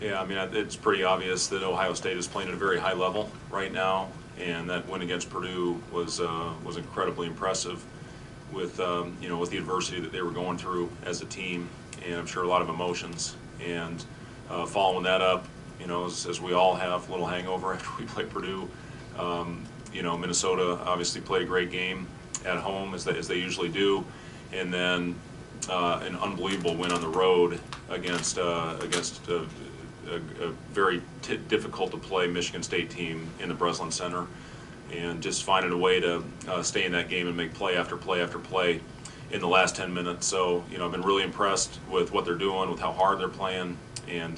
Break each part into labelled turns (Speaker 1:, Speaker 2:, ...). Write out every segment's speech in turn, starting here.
Speaker 1: Yeah, I mean, it's pretty obvious that Ohio State is playing at a very high level right now, and that win against Purdue was incredibly impressive with with the adversity that they were going through as a team, and I'm sure a lot of emotions. And following that up, as we all have, a little hangover after we play Purdue. Minnesota obviously played a great game at home as they usually do, and then an unbelievable win on the road against a very difficult to play Michigan State team in the Breslin Center, and just finding a way to stay in that game and make play after play after play in the last 10 minutes. So I've been really impressed with what they're doing, with how hard they're playing, and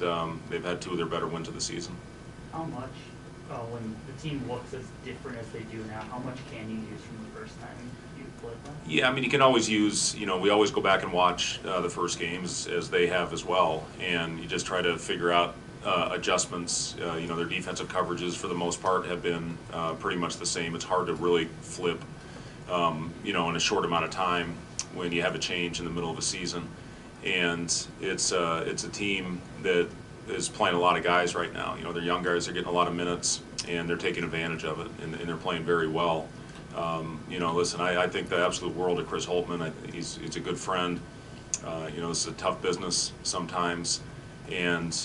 Speaker 1: they've had two of their better wins of the season.
Speaker 2: How much, when the team looks as different as they do now, how much can you use from the first time you played them?
Speaker 1: Yeah, I mean, you can always use, we always go back and watch the first games as they have as well, and you just try to figure out adjustments. Their defensive coverages for the most part have been pretty much the same. It's hard to really flip, in a short amount of time when you have a change in the middle of a season. And it's a team that is playing a lot of guys right now. They're young guys, they're getting a lot of minutes, and they're taking advantage of it, and they're playing very well. Listen, I think the absolute world of Chris Holtmann. He's a good friend. This is a tough business sometimes, and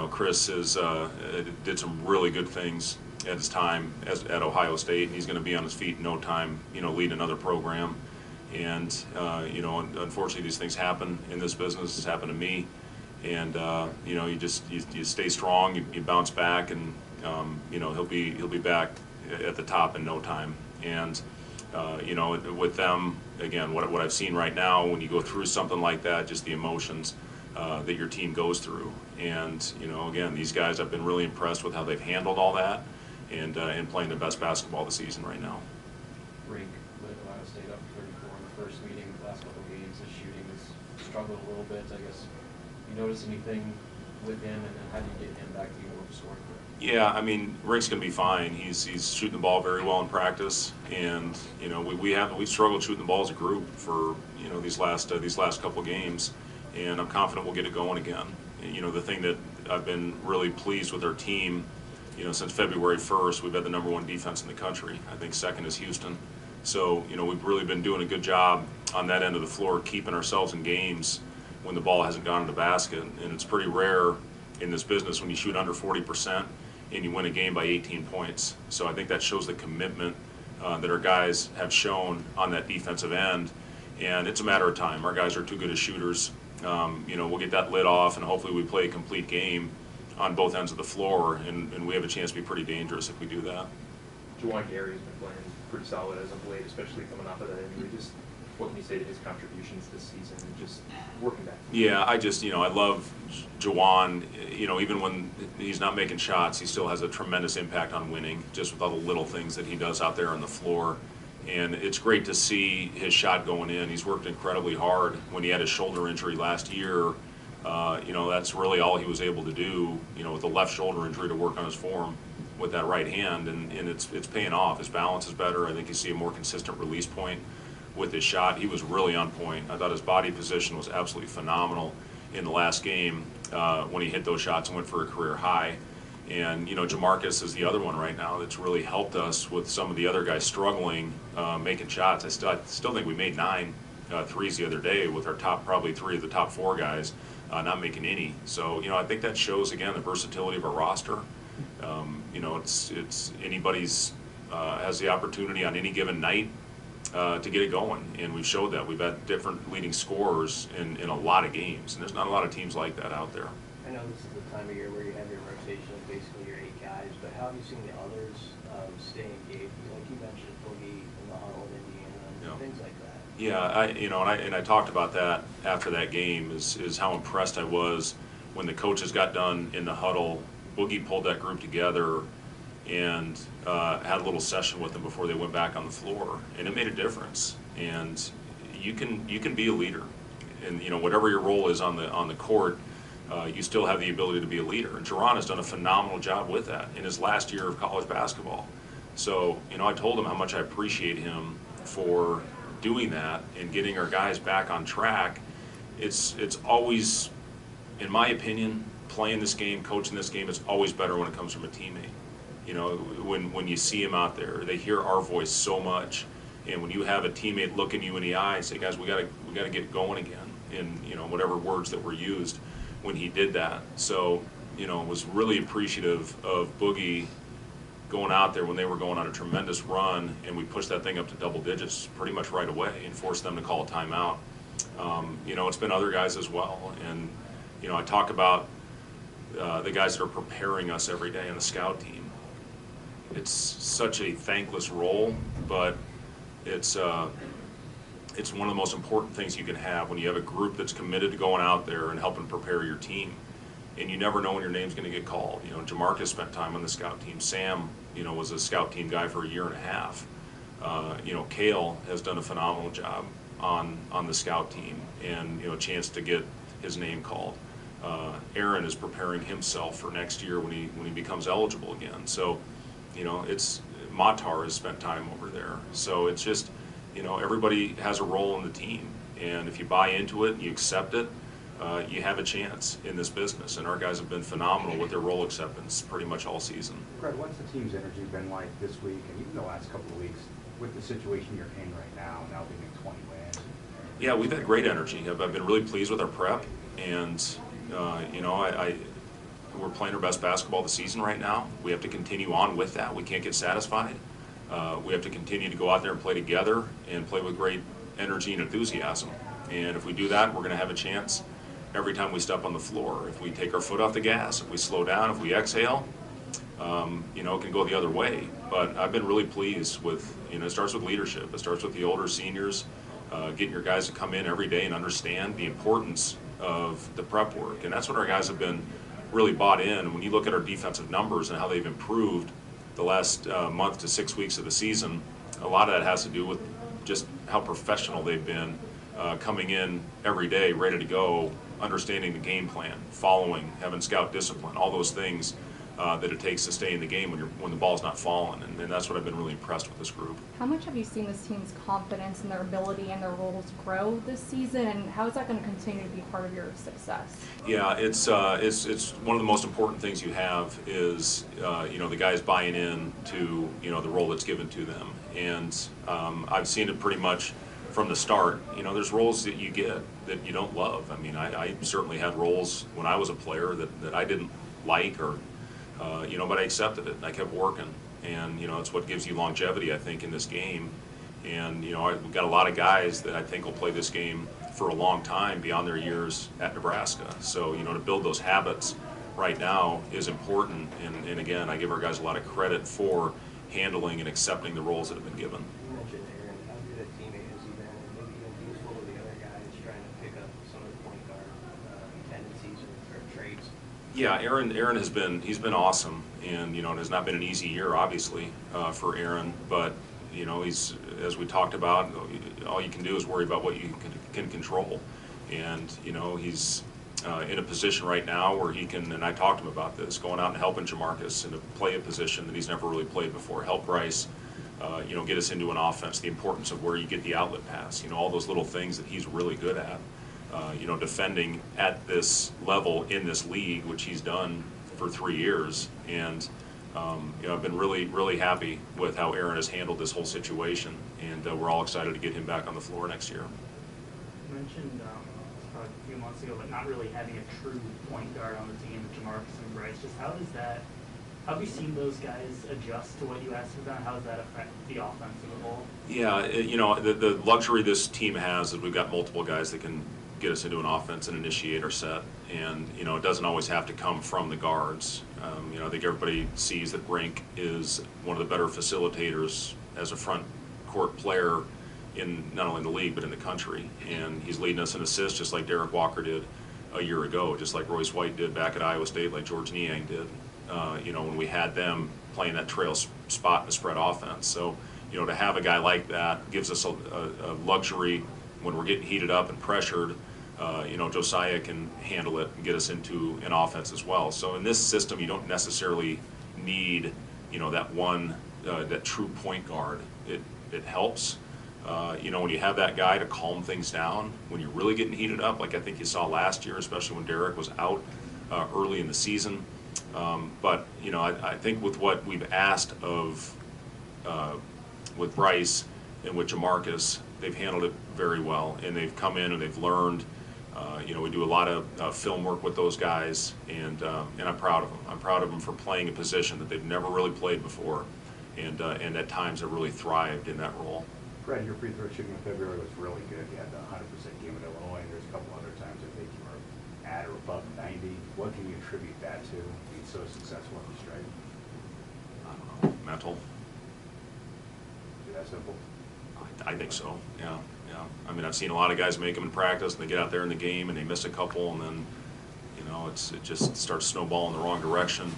Speaker 1: Chris did some really good things at his time at Ohio State, and he's going to be on his feet in no time. Lead another program, and unfortunately these things happen in this business. It's happened to me, and you stay strong, you bounce back, and he'll be back at the top in no time. And with them, again, what I've seen right now, when you go through something like that, just the emotions that your team goes through. And again, these guys, I've been really impressed with how they've handled all that, and playing the best basketball of the season right now.
Speaker 3: Rink with Ohio State up 34 in the first meeting. The last couple of games, his shooting has struggled a little bit. I guess you notice anything with him, and how do you get him back to being more of a scoring threat?
Speaker 1: Yeah, I mean, Rink's going to be fine. He's shooting the ball very well in practice, and we've struggled shooting the ball as a group for these last couple of games, and I'm confident we'll get it going again. The thing that I've been really pleased with our team, since February 1st, we've had the #1 defense in the country. I think second is Houston. So we've really been doing a good job on that end of the floor, keeping ourselves in games when the ball hasn't gone in the basket, and it's pretty rare in this business when you shoot under 40% and you win a game by 18 points. So I think that shows the commitment that our guys have shown on that defensive end, and it's a matter of time. Our guys are too good as shooters. We'll get that lid off, and hopefully we play a complete game on both ends of the floor, and we have a chance to be pretty dangerous if we do that.
Speaker 4: Juwan Gary's been playing pretty solid as of late, especially coming off of that injury. Just what can you say to his contributions this season and just working back?
Speaker 1: Yeah, I love Juwan. Even when he's not making shots, he still has a tremendous impact on winning, just with all the little things that he does out there on the floor. And it's great to see his shot going in. He's worked incredibly hard. When he had his shoulder injury last year, that's really all he was able to do, with the left shoulder injury, to work on his form with that right hand, and it's paying off. His balance is better. I think you see a more consistent release point with his shot. He was really on point. I thought his body position was absolutely phenomenal in the last game when he hit those shots and went for a career high. And Jamarcus is the other one right now that's really helped us with some of the other guys struggling making shots. I still think we made 9 threes the other day with our probably 3 of the top 4 guys not making any. So I think that shows again the versatility of our roster. It's anybody's has the opportunity on any given night to get it going, and we've showed that. We've had different leading scorers in a lot of games, and there's not a lot of teams like that out there.
Speaker 5: I know this is the time of year where you have your rotation of basically your 8 guys, but how have you seen the others stay engaged? Like you mentioned Boogie in the huddle in Indiana and things like that.
Speaker 1: Yeah, I talked about that after that game, is how impressed I was when the coaches got done in the huddle. Boogie pulled that group together and had a little session with them before they went back on the floor, and it made a difference. And you can be a leader, and whatever your role is on the court, you still have the ability to be a leader. And Jaron has done a phenomenal job with that in his last year of college basketball. So I told him how much I appreciate him for doing that and getting our guys back on track. It's always, in my opinion, playing this game, coaching this game, it's always better when it comes from a teammate. You know, when you see them out there, they hear our voice so much, and when you have a teammate looking you in the eye and say, guys, we gotta get going again, in, you know, whatever words that were used when he did that. So, you know, was really appreciative of Boogie going out there when they were going on a tremendous run, and we pushed that thing up to double digits pretty much right away and forced them to call a timeout. You know, it's been other guys as well, and you know, I talk about the guys that are preparing us every day on the scout team. It's such a thankless role, but it's one of the most important things you can have when you have a group that's committed to going out there and helping prepare your team. And you never know when your name's going to get called. You know, Jamarcus spent time on the scout team. Sam, you know, was a scout team guy for a year and a half. You know, Kale has done a phenomenal job on the scout team, and you know, a chance to get his name called. Aaron is preparing himself for next year when he becomes eligible again. So, you know, it's Matar has spent time over there. So it's just, you know, everybody has a role in the team, and if you buy into it and you accept it, you have a chance in this business, and our guys have been phenomenal with their role acceptance pretty much all season.
Speaker 6: Fred, what's the team's energy been like this week and even the last couple of weeks with the situation you're in right now being at 20 wins?
Speaker 1: Yeah, we've had great energy. I've been really pleased with our prep, and you know, we're playing our best basketball of the season right now. We have to continue on with that. We can't get satisfied. We have to continue to go out there and play together and play with great energy and enthusiasm. And if we do that, we're going to have a chance every time we step on the floor. If we take our foot off the gas, if we slow down, if we exhale, you know, it can go the other way. But I've been really pleased with, you know, it starts with leadership. It starts with the older seniors, getting your guys to come in every day and understand the importance of the prep work. And that's what our guys have been really bought in. When you look at our defensive numbers and how they've improved the last month to 6 weeks of the season, a lot of that has to do with just how professional they've been, coming in every day, ready to go, understanding the game plan, following, having scout discipline, all those things that it takes to stay in the game when the ball's not falling, and that's what I've been really impressed with this group.
Speaker 7: How much have you seen this team's confidence in their ability and their roles grow this season, and how is that going to continue to be part of your success?
Speaker 1: Yeah, it's one of the most important things you have is you know, the guys buying in to, you know, the role that's given to them, and I've seen it pretty much from the start. You know, there's roles that you get that you don't love. I mean, I certainly had roles when I was a player that I didn't like, or you know, but I accepted it and I kept working, and you know, it's what gives you longevity, I think, in this game. And you know, we've got a lot of guys that I think will play this game for a long time beyond their years at Nebraska. So you know, to build those habits right now is important, and again, I give our guys a lot of credit for handling and accepting the roles that have been given.
Speaker 5: You mentioned Aaron. How good a teammate has he been, and maybe even useful to the other guys trying to pick up some of the point guard tendencies or traits?
Speaker 1: Yeah, Aaron has been, he's been awesome, and you know, it has not been an easy year, obviously, for Aaron, but you know, he's, as we talked about, all you can do is worry about what you can control, and you know, he's in a position right now where he can, and I talked to him about this, going out and helping Jamarcus and to play a position that he's never really played before, help Bryce, you know, get us into an offense, the importance of where you get the outlet pass, you know, all those little things that he's really good at. You know, defending at this level in this league, which he's done for 3 years, and you know, I've been really, really happy with how Aaron has handled this whole situation, and we're all excited to get him back on the floor next year.
Speaker 2: You mentioned a few months ago, but not really having a true point guard on the team, Jamarcus and Bryce. Just how have you seen those guys adjust to what you asked them? How does that affect the offense as a whole?
Speaker 1: Yeah, you know, the luxury this team has is we've got multiple guys that can get us into an offense and initiate our set, and you know, it doesn't always have to come from the guards. You know, I think everybody sees that Brink is one of the better facilitators as a front court player in not only the league but in the country, and he's leading us in assists just like Derek Walker did a year ago, just like Royce White did back at Iowa State, like George Niang did, you know, when we had them playing that trail spot in the spread offense. So you know, to have a guy like that gives us a luxury when we're getting heated up and pressured. You know, Josiah can handle it and get us into an offense as well. So in this system, you don't necessarily need, you know, that one, that true point guard. It helps, you know, when you have that guy to calm things down when you're really getting heated up, like I think you saw last year, especially when Derek was out early in the season. But, you know, I think with what we've asked of, with Bryce and with Jamarcus, they've handled it very well, and they've come in and they've learned. You know, we do a lot of film work with those guys, and I'm proud of them. I'm proud of them for playing a position that they've never really played before, and at times have really thrived in that role.
Speaker 6: Fred, your free throw shooting in February was really good. You had the 100% game at Illinois, and there's a couple other times I think you were at or above 90. What can you attribute that to, being so successful in the strike?
Speaker 1: I don't know, mental.
Speaker 6: Is it that simple?
Speaker 1: I think so, yeah. I mean, I've seen a lot of guys make them in practice, and they get out there in the game, and they miss a couple, and then, you know, it just starts snowballing the wrong direction.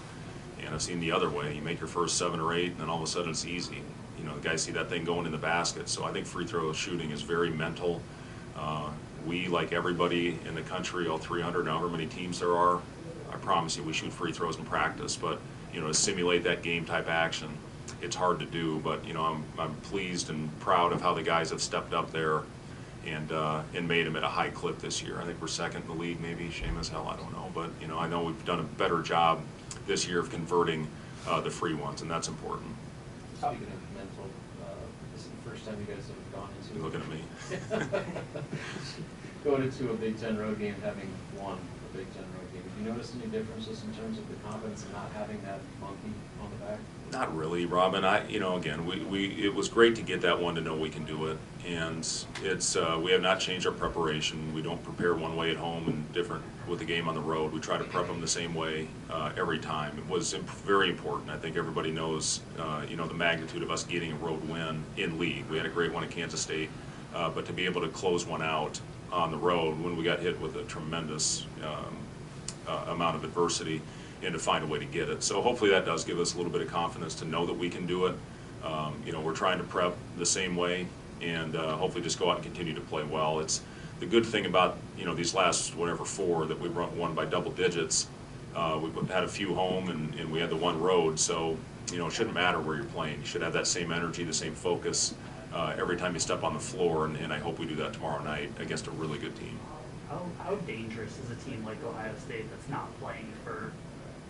Speaker 1: And I've seen the other way. You make your first 7 or 8, and then all of a sudden it's easy. You know, the guys see that thing going in the basket. So I think free throw shooting is very mental. We, like everybody in the country, all 300, however many teams there are, I promise you we shoot free throws in practice. But, you know, to simulate that game-type action, it's hard to do. But, you know, I'm pleased and proud of how the guys have stepped up there and made them at a high clip this year. I think we're second in the league, maybe, shame as hell, I don't know. But, you know, I know we've done a better job this year of converting the free ones, and that's important.
Speaker 3: Speaking of mental, this is the first time you guys have gone into.
Speaker 1: You're looking at me.
Speaker 3: Going into a Big Ten road game, having won a Big Ten road game. Have you noticed any differences in terms of the confidence and not having that monkey on the back?
Speaker 1: Not really, Robin. You know, again, it was great to get that one to know we can do it, and it's we have not changed our preparation. We don't prepare one way at home and different with the game on the road. We try to prep them the same way every time. It was very important. I think everybody knows, you know, the magnitude of us getting a road win in league. We had a great one at Kansas State, but to be able to close one out on the road when we got hit with a tremendous amount of adversity, and to find a way to get it. So hopefully that does give us a little bit of confidence to know that we can do it. You know, we're trying to prep the same way, and hopefully just go out and continue to play well. It's the good thing about, you know, these last 4 that we won by double digits. We've had a few home, and we had the one road, so, you know, it shouldn't matter where you're playing. You should have that same energy, the same focus every time you step on the floor, and I hope we do that tomorrow night against a really good team.
Speaker 2: How dangerous is a team like Ohio State that's not playing for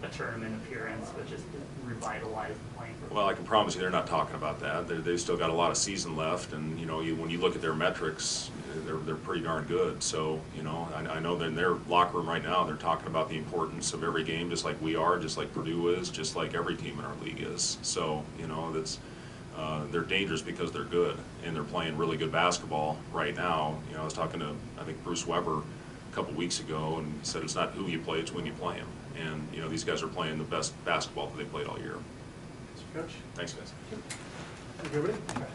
Speaker 2: a tournament appearance, but just revitalize the playing for?
Speaker 1: Well, I can promise you they're not talking about that. They've still got a lot of season left, and, you know, when you look at their metrics, they're pretty darn good. So, you know, I know that in their locker room right now, they're talking about the importance of every game, just like we are, just like Purdue is, just like every team in our league is. So, you know, they're dangerous because they're good, and they're playing really good basketball right now. You know, I was talking to, I think, Bruce Weber a couple weeks ago, and he said it's not who you play, it's when you play them. And, you know, these guys are playing the best basketball that they played all year.
Speaker 8: Coach.
Speaker 1: Thanks, guys.
Speaker 8: Thank you, everybody.